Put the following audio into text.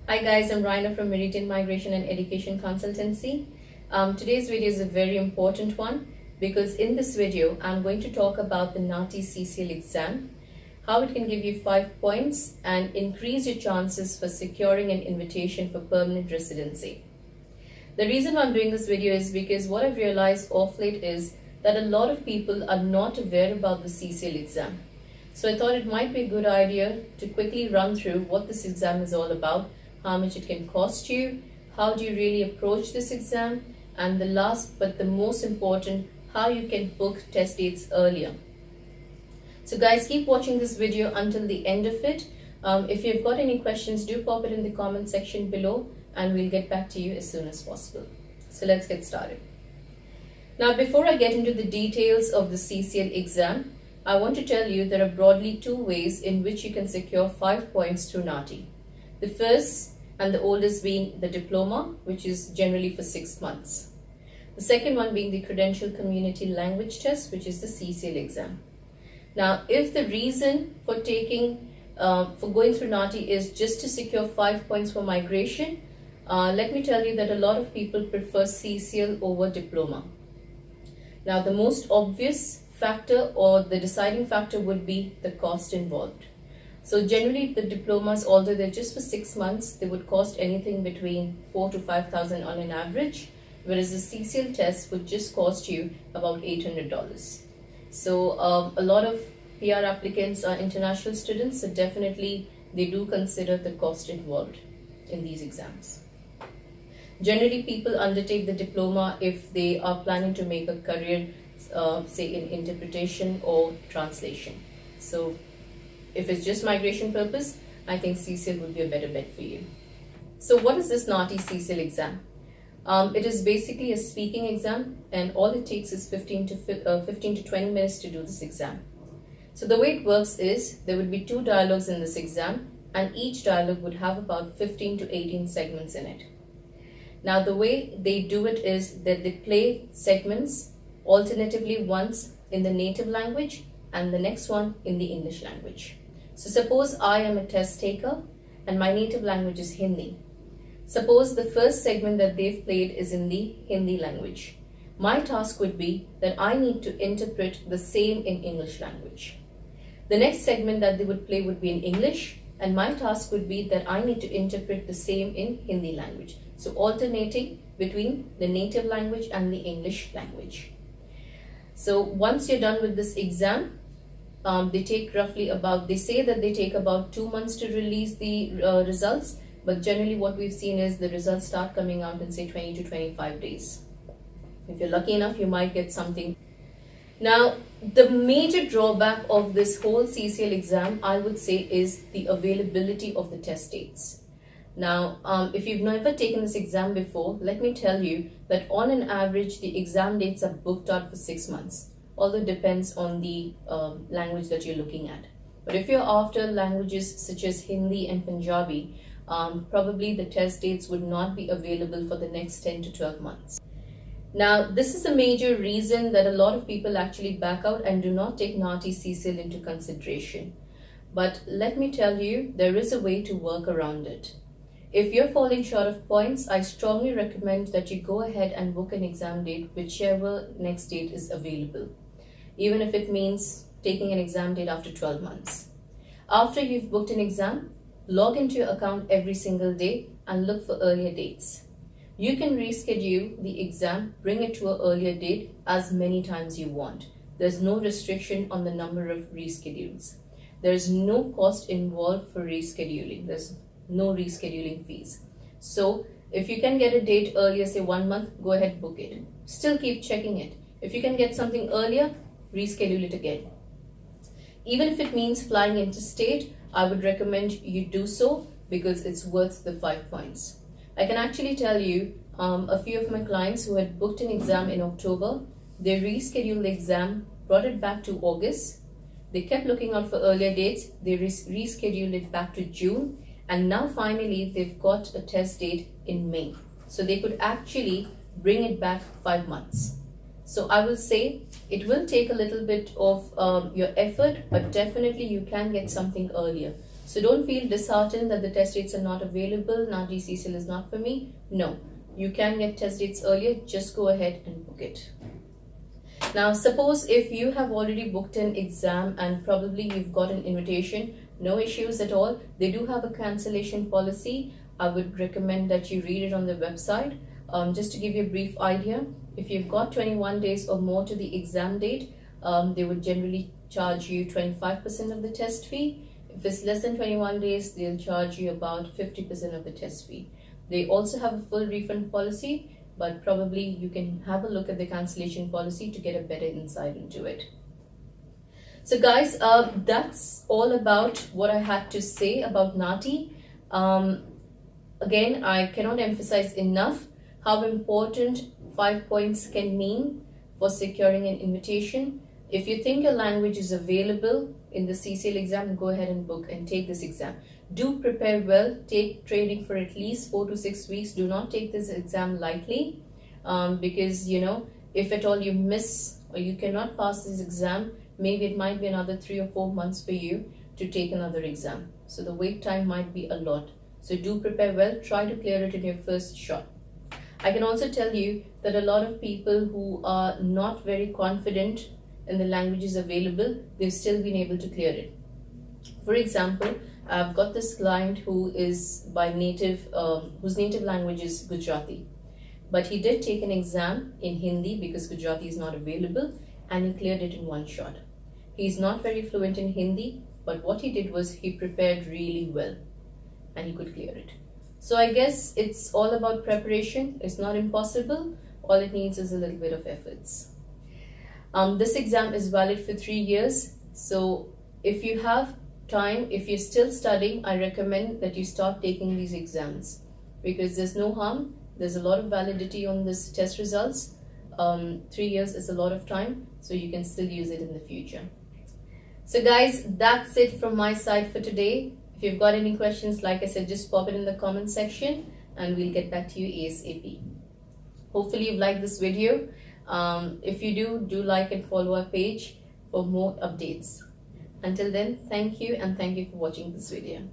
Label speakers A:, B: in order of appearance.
A: Hi guys, I'm Raina from Meridian Migration and Education Consultancy. Today's video is a very important one because in this video, I'm going to talk about the Naati Ccl exam, how it can give you 5 points and increase your chances for securing an invitation for permanent residency. The reason I'm doing this video is because what I've realized off late is that a lot of people are not aware about the CCL exam. So I thought it might be a good idea to quickly run through what this exam is all about, how much it can cost you, how do you really approach this exam, and the last but the most important, how you can book test dates earlier. So guys, keep watching this video until the end of it. If you've got any questions, do pop it in the comment section below and we'll get back to you as soon as possible. So let's get started. Now, before I get into the details of the CCL exam, I want to tell you there are broadly 2 ways in which you can secure 5 points through Naati. The first and the oldest being the diploma, which is generally for 6 months. The second one being the Credential Community Language Test, which is the CCL exam. Now, if the reason for going through Naati is just to secure 5 points for migration, let me tell you that a lot of people prefer CCL over diploma. Now, the most obvious factor or the deciding factor would be the cost involved. So generally the diplomas, although they're just for 6 months, they would cost anything between 4,000 to 5,000 on an average, whereas the CCL test would just cost you about $800. So a lot of PR applicants are international students, so definitely they do consider the cost involved in these exams. Generally, people undertake the diploma if they are planning to make a career, say in interpretation or translation. So if it's just migration purpose, I think CCL would be a better bet for you. So what is this Naati CCL exam? It is basically a speaking exam and all it takes is 15 to 20 minutes to do this exam. So the way it works is there would be 2 dialogues in this exam and each dialogue would have about 15 to 18 segments in it. Now the way they do it is that they play segments alternatively, once in the native language and the next one in the English language. So suppose I am a test taker and my native language is Hindi. Suppose the first segment that they've played is in the Hindi language. My task would be that I need to interpret the same in English language. The next segment that they would play would be in English and my task would be that I need to interpret the same in Hindi language. So alternating between the native language and the English language. So once you're done with this exam, they say that they take about 2 months to release the results, but generally what we've seen is the results start coming out in say 20 to 25 days. If you're lucky enough, you might get something. Now, the major drawback of this whole CCL exam, I would say, is the availability of the test dates. Now, if you've never taken this exam before, let me tell you that on an average, the exam dates are booked out for 6 months, although it depends on the language that you're looking at. But if you're after languages such as Hindi and Punjabi, probably the test dates would not be available for the next 10 to 12 months. Now, this is a major reason that a lot of people actually back out and do not take Naati CCL into consideration. But let me tell you, there is a way to work around it. If you're falling short of points, I strongly recommend that you go ahead and book an exam date, whichever next date is available, even if it means taking an exam date after 12 months. After you've booked an exam, log into your account every single day and look for earlier dates. You can reschedule the exam, bring it to an earlier date as many times you want. There's no restriction on the number of reschedules. There's no cost involved for rescheduling. There's no rescheduling fees. So if you can get a date earlier, say 1 month, go ahead, book it. Still keep checking it. If you can get something earlier, reschedule it again. Even if it means flying interstate, I would recommend you do so because it's worth the 5 points. I can actually tell you a few of my clients who had booked an exam in October, they rescheduled the exam, brought it back to August. They kept looking out for earlier dates. They rescheduled it back to June. And now finally they've got a test date in May. So they could actually bring it back 5 months. So I will say it will take a little bit of your effort, but definitely you can get something earlier. So don't feel disheartened that the test dates are not available. Naati Ccl is not for me. No, you can get test dates earlier. Just go ahead and book it. Now, suppose if you have already booked an exam and probably you've got an invitation, no issues at all. They do have a cancellation policy. I would recommend that you read it on the website. Just to give you a brief idea, if you've got 21 days or more to the exam date, they would generally charge you 25% of the test fee. If it's less than 21 days, they'll charge you about 50% of the test fee. They also have a full refund policy, but probably you can have a look at the cancellation policy to get a better insight into it. So guys, that's all about what I had to say about Naati. Again, I cannot emphasize enough how important 5 points can mean for securing an invitation. If you think your language is available in the CCL exam, go ahead and book and take this exam. Do prepare well, take training for at least 4 to 6 weeks. Do not take this exam lightly because, you know, if at all you miss or you cannot pass this exam, maybe it might be another 3 or 4 months for you to take another exam. So the wait time might be a lot. So do prepare well, try to clear it in your first shot. I can also tell you that a lot of people who are not very confident in the languages available, they've still been able to clear it. For example, I've got this client who is by native, whose native language is Gujarati. But he did take an exam in Hindi because Gujarati is not available, and he cleared it in one shot. He's not very fluent in Hindi, but what he did was he prepared really well and he could clear it. So I guess it's all about preparation. It's not impossible. All it needs is a little bit of efforts. This exam is valid for 3 years. So if you have time, if you're still studying, I recommend that you start taking these exams because there's no harm. There's a lot of validity on this test results. 3 years is a lot of time, so you can still use it in the future. So guys, that's it from my side for today. If you've got any questions, like I said, just pop it in the comment section and we'll get back to you ASAP. Hopefully you've liked this video. If you do like and follow our page for more updates. Until then, thank you and thank you for watching this video.